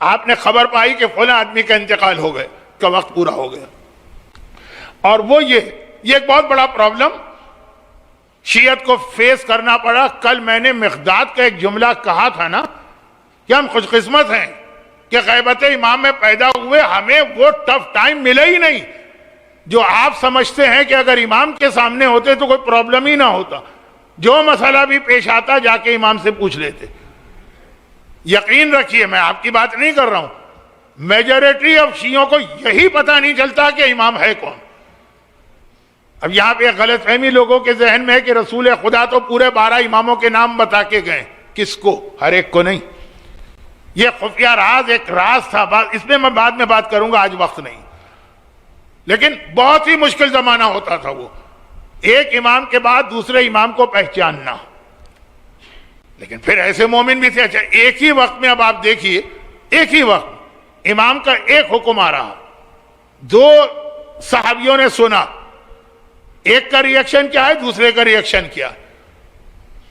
آپ نے خبر پائی کہ فلاں آدمی کا انتقال ہو گیا، کا وقت پورا ہو گیا. اور وہ یہ ایک بہت بڑا پرابلم شیعت کو فیس کرنا پڑا. کل میں نے مقداد کا ایک جملہ کہا تھا نا کہ ہم خوش قسمت ہیں کہ غیبت امام میں پیدا ہوئے، ہمیں وہ ٹف ٹائم ملے ہی نہیں جو آپ سمجھتے ہیں کہ اگر امام کے سامنے ہوتے تو کوئی پرابلم ہی نہ ہوتا، جو مسئلہ بھی پیش آتا جا کے امام سے پوچھ لیتے. یقین رکھیے میں آپ کی بات نہیں کر رہا ہوں، میجورٹی آف شیعوں کو یہی پتہ نہیں چلتا کہ امام ہے کون. اب یہاں پہ غلط فہمی لوگوں کے ذہن میں ہے کہ رسول خدا تو پورے 12 اماموں کے نام بتا کے گئے. کس کو؟ ہر ایک کو نہیں. یہ خفیہ راز ایک راز تھا، اس میں بعد میں بات کروں گا، آج وقت نہیں. لیکن بہت ہی مشکل زمانہ ہوتا تھا وہ، ایک امام کے بعد دوسرے امام کو پہچاننا. لیکن پھر ایسے مومن بھی تھے. اچھا ایک ہی وقت میں اب آپ دیکھیے، ایک ہی وقت امام کا ایک حکم آ رہا، دو صحابیوں نے سنا، ایک کا ریئیکشن کیا ہے، دوسرے کا ریئیکشن کیا.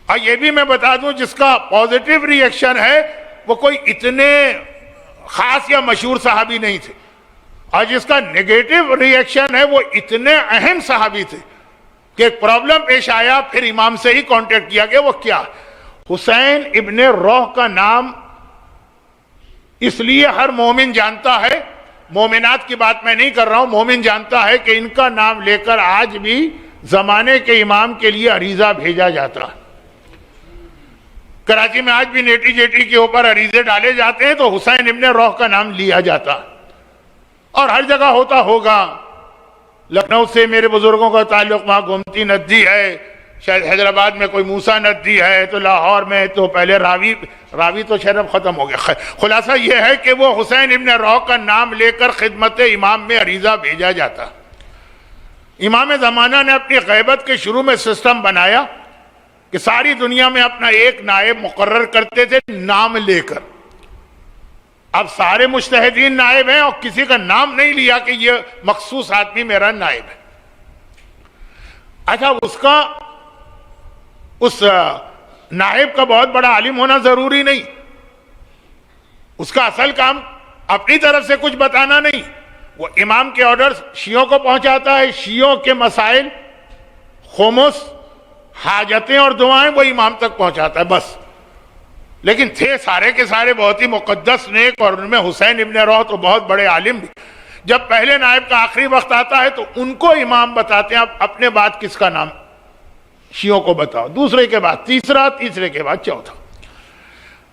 اور یہ بھی میں بتا دوں جس کا پازیٹیو ریئیکشن ہے وہ کوئی اتنے خاص یا مشہور صحابی نہیں تھے، اور جس کا نیگیٹو ریئیکشن ہے وہ اتنے اہم صحابی تھے کہ ایک پرابلم پیش آیا، پھر امام سے ہی کانٹیکٹ کیا گیا. وہ کیا؟ حسین ابن روح کا نام اس لیے ہر مومن جانتا ہے، مومنات کی بات میں نہیں کر رہا ہوں، مومن جانتا ہے کہ ان کا نام لے کر آج بھی زمانے کے امام کے لیے عریضہ بھیجا جاتا ہے. کراچی میں آج بھی نیٹی جیٹی کے اوپر عریضے ڈالے جاتے ہیں تو حسین ابن روح کا نام لیا جاتا ہے. اور ہر جگہ ہوتا ہوگا. لکھنؤ سے میرے بزرگوں کا تعلق وہاں گومتی ندی ہے، شاید حیدرآباد میں کوئی موسیٰ ندی ہے، تو لاہور میں تو پہلے راوی تو شاید اب ختم ہو گیا. خلاصہ یہ ہے کہ وہ حسین ابن روح کا نام لے کر خدمت امام میں عریضہ بھیجا جاتا. امام زمانہ نے اپنی غیبت کے شروع میں سسٹم بنایا کہ ساری دنیا میں اپنا ایک نائب مقرر کرتے تھے نام لے کر. اب سارے مجتہدین نائب ہیں اور کسی کا نام نہیں لیا کہ یہ مخصوص آدمی میرا نائب ہے. اچھا اس نائب کا بہت بڑا عالم ہونا ضروری نہیں، اس کا اصل کام اپنی طرف سے کچھ بتانا نہیں، وہ امام کے آرڈرز شیعوں کو پہنچاتا ہے، شیعوں کے مسائل، خمس، حاجتیں اور دعائیں وہ امام تک پہنچاتا ہے بس. لیکن تھے سارے کے سارے بہت ہی مقدس نیک، اور ان میں حسین ابن روح تو بہت بڑے عالم بھی. جب پہلے نائب کا آخری وقت آتا ہے تو ان کو امام بتاتے ہیں اب اپنے بعد کس کا نام شیعوں کو بتاؤ، دوسرے کے بعد تیسرا، تیسرے کے بعد چوتھا.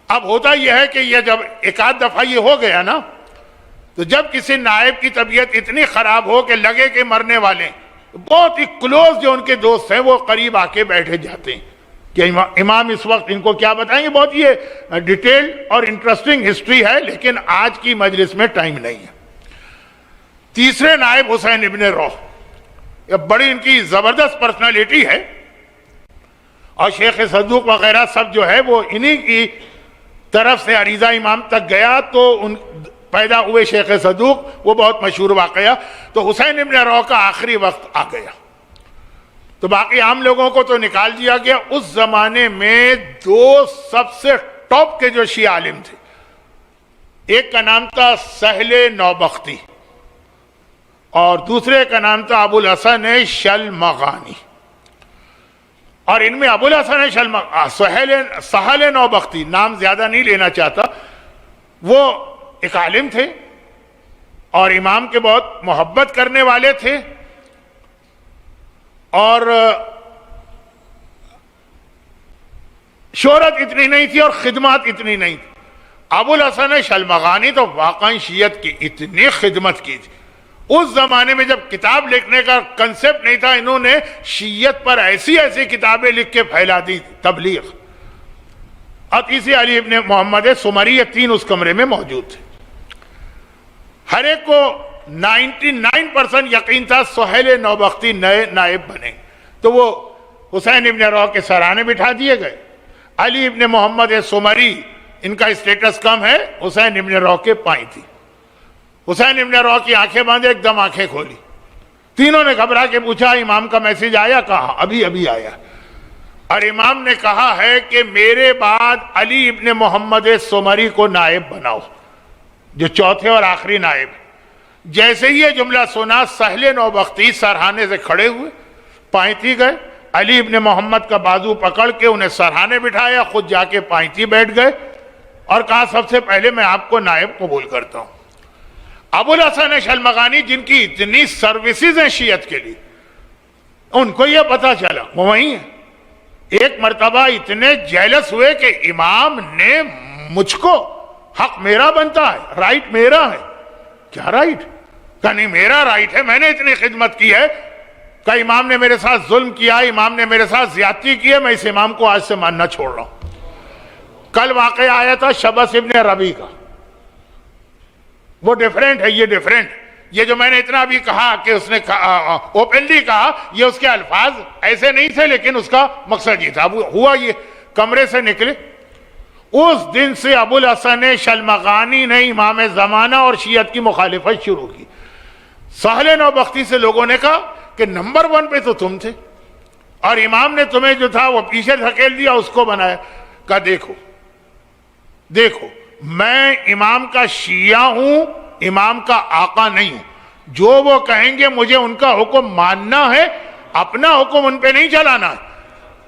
اب ہوتا یہ ہے کہ یہ جب ایک آدھ دفعہ یہ ہو گیا نا، تو جب کسی نائب کی طبیعت اتنی خراب ہو کہ لگے کہ مرنے والے، بہت ہی کلوز جو ان کے دوست ہیں وہ قریب آ کے بیٹھے جاتے ہیں کہ امام اس وقت ان کو کیا بتائیں گے. بہت یہ ڈیٹیل اور انٹرسٹنگ ہسٹری ہے، لیکن آج کی مجلس میں ٹائم نہیں ہے. تیسرے نائب حسین ابن روح، یہ بڑی ان کی زبردست پرسنالٹی ہے، اور شیخ صدوق وغیرہ سب جو ہے وہ انہی کی طرف سے عریضہ امام تک گیا تو ان پیدا ہوئے شیخ صدوق، وہ بہت مشہور واقعہ. تو حسین ابن روح کا آخری وقت آ گیا تو باقی عام لوگوں کو تو نکال دیا گیا. اس زمانے میں دو سب سے ٹاپ کے جو شیعہ عالم تھے، ایک کا نام تھا سہل نوبختی اور دوسرے کا نام تھا ابو الحسن شلمغانی. اور ان میں ابو الحسن سہل نوبختی، نام زیادہ نہیں لینا چاہتا، وہ ایک عالم تھے اور امام کے بہت محبت کرنے والے تھے، اور شہرت اتنی نہیں تھی اور خدمات اتنی نہیں تھی. ابو الحسن شلمغانی تو واقعی شیعت کی اتنی خدمت کی تھی. اس زمانے میں جب کتاب لکھنے کا کنسپٹ نہیں تھا، انہوں نے شیعت پر ایسی ایسی کتابیں لکھ کے پھیلا دی، تبلیغ. اور تیسری علی ابن محمد سمری، یہ تین اس کمرے میں موجود تھے. ہر ایک کو 99% یقین تھا سہیل نوبختی نئے نائب بنے، تو وہ حسین ابن روح کے سرانے بٹھا دیے گئے. علی ابن محمد سمری، ان کا اسٹیٹس کم ہے، حسین ابن روح کے پائیں تھی. حسین ابن روح کی آنکھیں باندھے، ایک دم آنکھیں کھولی. تینوں نے گھبرا کے پوچھا امام کا میسج آیا؟ کہا ابھی آیا. اور امام نے کہا ہے کہ میرے بعد علی ابن محمد سمری کو نائب بناؤ. جو چوتھے اور آخری نائب. جیسے ہی یہ جملہ سنا سہل نوبختی سرہانے سے کھڑے ہوئے, پائنتی گئے, علی ابن محمد کا بازو پکڑ کے انہیں سرہانے بٹھایا, خود جا کے پائنتی بیٹھ گئے اور کہا سب سے پہلے میں آپ کو نائب قبول کرتا ہوں. ابو الحسن شلمغانی جن کی اتنی سروسز ہیں شیعت کے لیے, ان کو یہ پتا چلا وہ وہیں ہے. ایک مرتبہ اتنے جیلس ہوئے کہ امام نے مجھ کو حق میرا بنتا ہے, رائٹ میرا ہے. کیا رائٹ؟ کہ نہیں میرا رائٹ ہے, میں نے اتنی خدمت کی ہے. کہ امام نے میرے ساتھ ظلم کیا, امام نے میرے ساتھ زیادتی کی ہے, میں اس امام کو آج سے ماننا چھوڑ رہا ہوں. کل واقعہ آیا تھا شبس ابن ربی کا, وہ ڈیفرنٹ ہے, یہ ڈیفرنٹ. یہ جو میں نے اتنا بھی کہا کہ اس نے اوپنلی کہا, یہ اس کے الفاظ ایسے نہیں تھے لیکن اس کا مقصد یہ تھا. ہوا یہ کمرے سے نکلے, اس دن سے ابو الحسن شلمغانی نے امام زمانہ اور شیعت کی مخالفت شروع کی. سہل نوبختی سے لوگوں نے کہا کہ نمبر 1 پہ تو تم تھے اور امام نے تمہیں جو تھا وہ پیچھے دھکیل دیا, اس کو بنایا. کہا دیکھو میں امام کا شیعہ ہوں, امام کا آقا نہیں ہوں. جو وہ کہیں گے مجھے ان کا حکم ماننا ہے, اپنا حکم ان پہ نہیں چلانا ہے.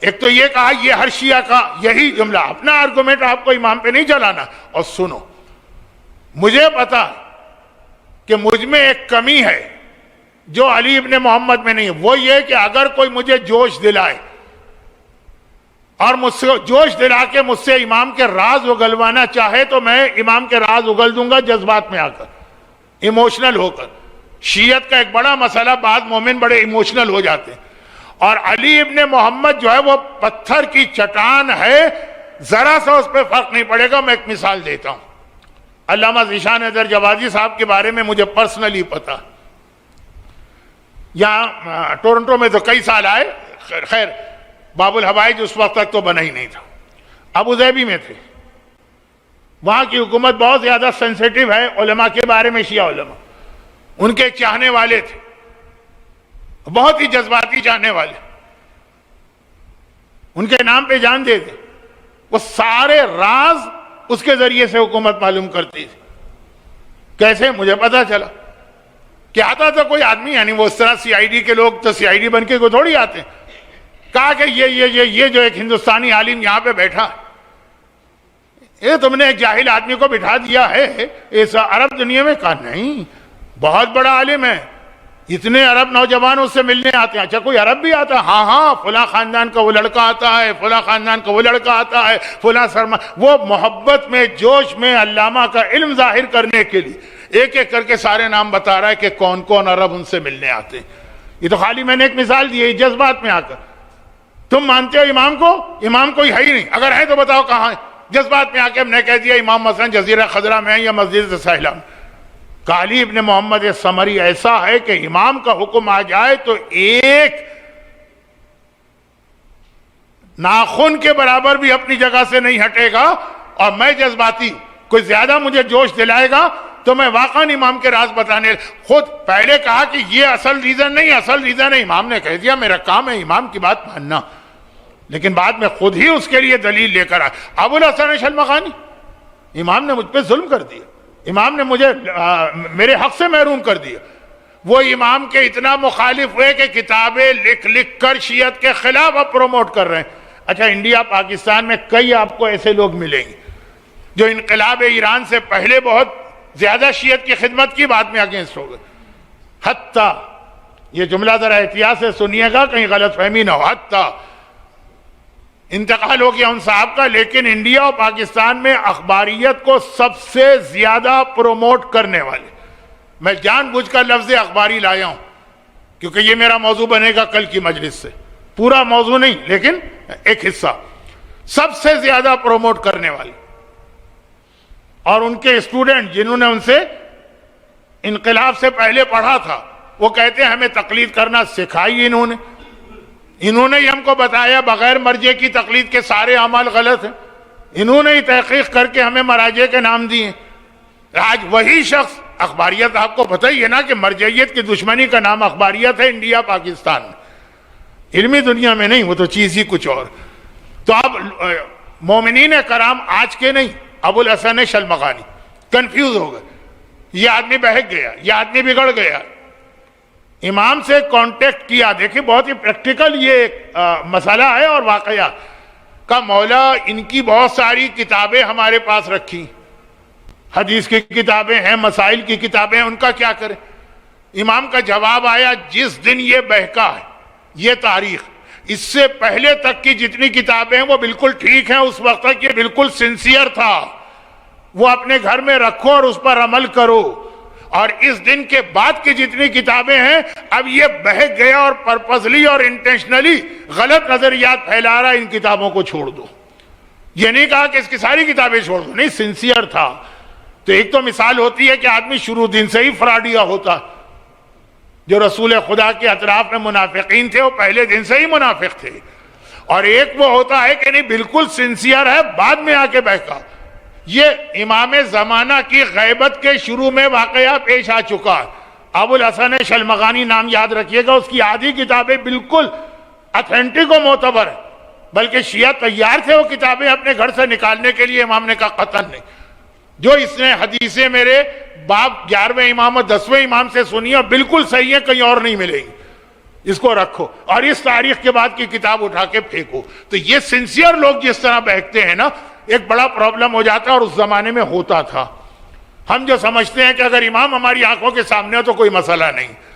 ایک تو یہ کہا, یہ ہر شیعہ کا یہی جملہ, اپنا آرگومنٹ آپ کو امام پہ نہیں چلانا. اور سنو, مجھے پتا کہ مجھ میں ایک کمی ہے جو علی ابن محمد میں نہیں ہے. وہ یہ کہ اگر کوئی مجھے جوش دلائے اور مجھ سے جوش دلا کے مجھ سے امام کے راز اگلوانا چاہے تو میں امام کے راز اگل دوں گا جذبات میں آ کر, ایموشنل ہو کر. شیعت کا ایک بڑا مسئلہ, بعض مومن بڑے ایموشنل ہو جاتے ہیں, اور علی ابن محمد جو ہے وہ پتھر کی چٹان ہے, ذرا سا اس پہ فرق نہیں پڑے گا. میں ایک مثال دیتا ہوں. علامہ ذیشان حیدر جوادی صاحب کے بارے میں مجھے پرسنلی پتا, یہاں ٹورنٹو میں تو کئی سال آئے, خیر باب الحوائج اس وقت تک تو بنا ہی نہیں تھا. ابو ظہبی میں تھے, وہاں کی حکومت بہت زیادہ سینسیٹیو ہے علماء کے بارے میں, شیعہ علماء ان کے چاہنے والے تھے, بہت ہی جذباتی چاہنے والے, ان کے نام پہ جان دے دے. وہ سارے راز اس کے ذریعے سے حکومت معلوم کرتی تھی. کیسے؟ مجھے پتا چلا کہ آتا تھا کوئی آدمی, یعنی وہ اس طرح سی آئی ڈی کے لوگ تو سی آئی ڈی بن کے کوئی تھوڑی آتے. کہا کہ یہ جو ایک ہندوستانی عالم یہاں پہ بیٹھا, یہ تم نے ایک جاہل آدمی کو بٹھا دیا ہے اس عرب دنیا میں. کہا نہیں, بہت بڑا عالم ہے, اتنے عرب نوجوان اس سے ملنے آتے ہیں. اچھا کوئی عرب بھی آتا ہے؟ ہاں فلاں خاندان کا وہ لڑکا آتا ہے, فلاں خاندان کا وہ لڑکا آتا ہے, فلاں سرما. وہ محبت میں جوش میں علامہ کا علم ظاہر کرنے کے لیے ایک ایک کر کے سارے نام بتا رہا ہے کہ کون کون عرب ان سے ملنے آتے ہیں. یہ تو خالی میں نے ایک مثال دی ہے جذبات میں آ کر. تم مانتے ہو امام کو؟ امام کوئی ہے ہی نہیں. اگر ہے تو بتاؤ کہاں ہے؟ جذبات میں آ کے ہم نے کہہ دیا امام مثلا جزیرہ خضرہ میں ہے یا مسجد سہلہ میں. علی ابن محمد سمری ایسا ہے کہ امام کا حکم آ جائے تو ایک ناخن کے برابر بھی اپنی جگہ سے نہیں ہٹے گا. اور میں جذباتی, کوئی زیادہ مجھے جوش دلائے گا تو میں واقعاً امام کے راز بتانے. خود پہلے کہا کہ یہ اصل ریزن نہیں, اصل ریزن ہے. امام نے کہہ دیا میرا کام ہے امام کی بات ماننا, لیکن بعد میں خود ہی اس کے لیے دلیل لے کر آئے. ابو الحسن شلمغانی, امام نے مجھ پہ ظلم کر دیا, امام نے مجھے میرے حق سے محروم کر دیا. وہ امام کے اتنا مخالف ہوئے کہ کتابیں لکھ لکھ کر شیعت کے خلاف اب پروموٹ کر رہے ہیں. اچھا انڈیا پاکستان میں کئی آپ کو ایسے لوگ ملیں گے جو انقلاب ایران سے پہلے بہت زیادہ شیعت کی خدمت کی, بعد میں اگینسٹ ہو گئے. حتیٰ, یہ جملہ ذرا احتیاط سے سنیے گا کہیں غلط فہمی نہ ہو, حتیٰ انتقال ہو گیا ان صاحب کا, لیکن انڈیا اور پاکستان میں اخباریت کو سب سے زیادہ پروموٹ کرنے والے, میں جان بوجھ کر لفظ اخباری لایا ہوں کیونکہ یہ میرا موضوع بنے گا کل کی مجلس سے, پورا موضوع نہیں لیکن ایک حصہ, سب سے زیادہ پروموٹ کرنے والے. اور ان کے اسٹوڈنٹ جنہوں نے ان سے انقلاب سے پہلے پڑھا تھا, وہ کہتے ہیں ہمیں تقلید کرنا سکھائی انہوں نے ہی ہم کو بتایا بغیر مرجع کی تقلید کے سارے اعمال غلط ہیں. انہوں نے ہی تحقیق کر کے ہمیں مراجع کے نام دیے. آج وہی شخص, اخباریت آپ کو پتہ ہی ہے نا کہ مرجعیت کی دشمنی کا نام اخباریت ہے انڈیا پاکستان میں, علمی دنیا میں نہیں, وہ تو چیز ہی کچھ اور. تو اب مومنین کرام آج کے نہیں, ابو الحسن شلمغانی کنفیوز ہو گئے. یہ آدمی بہک گیا، یہ آدمی بگڑ گیا، امام سے کانٹیکٹ کیا. دیکھیں بہت ہی پریکٹیکل یہ مسئلہ ہے اور واقعہ کا. مولا ان کی بہت ساری کتابیں ہمارے پاس رکھی، حدیث کی کتابیں ہیں، مسائل کی کتابیں ہیں، ان کا کیا کریں؟ امام کا جواب آیا جس دن یہ بہکا ہے، یہ تاریخ، اس سے پہلے تک کی جتنی کتابیں ہیں وہ بالکل ٹھیک ہیں، اس وقت تک یہ بالکل سنسیئر تھا، وہ اپنے گھر میں رکھو اور اس پر عمل کرو. اور اس دن کے بعد کی جتنی کتابیں ہیں اب یہ بہک گیا اور پرپزلی اور انٹینشنلی غلط نظریات پھیلا رہا، ان کتابوں کو چھوڑ دو. یہ نہیں کہا کہ اس کی ساری کتابیں چھوڑ دو، نہیں، سنسیئر تھا. تو ایک تو مثال ہوتی ہے کہ آدمی شروع دن سے ہی فراڈیا ہوتا. جو رسول خدا کے اطراف میں منافقین تھے وہ پہلے دن سے ہی منافق تھے. اور ایک وہ ہوتا ہے کہ نہیں بالکل سنسیئر ہے، بعد میں آ کے بہکا. یہ امام زمانہ کی غیبت کے شروع میں واقعہ پیش آ چکا. ابو الحسن شلمغانی نام یاد رکھیے گا، اس کی آدھی کتابیں بالکل اتھینٹک و معتبر ہیں، بلکہ شیعہ تیار تھے وہ کتابیں اپنے گھر سے نکالنے کے لیے. امام نے کہا قطعاً نہیں. جو اس نے حدیثیں میرے باب 11ویں امام اور 10ویں امام سے سنی اور بالکل صحیح ہے، کہیں اور نہیں ملے گی، اس کو رکھو اور اس تاریخ کے بعد کی کتاب اٹھا کے پھینکو. تو یہ سنسیئر لوگ جس طرح بہکتے ہیں نا، ایک بڑا پرابلم ہو جاتا ہے، اور اس زمانے میں ہوتا تھا. ہم جو سمجھتے ہیں کہ اگر امام ہماری آنکھوں کے سامنے ہو تو کوئی مسئلہ نہیں.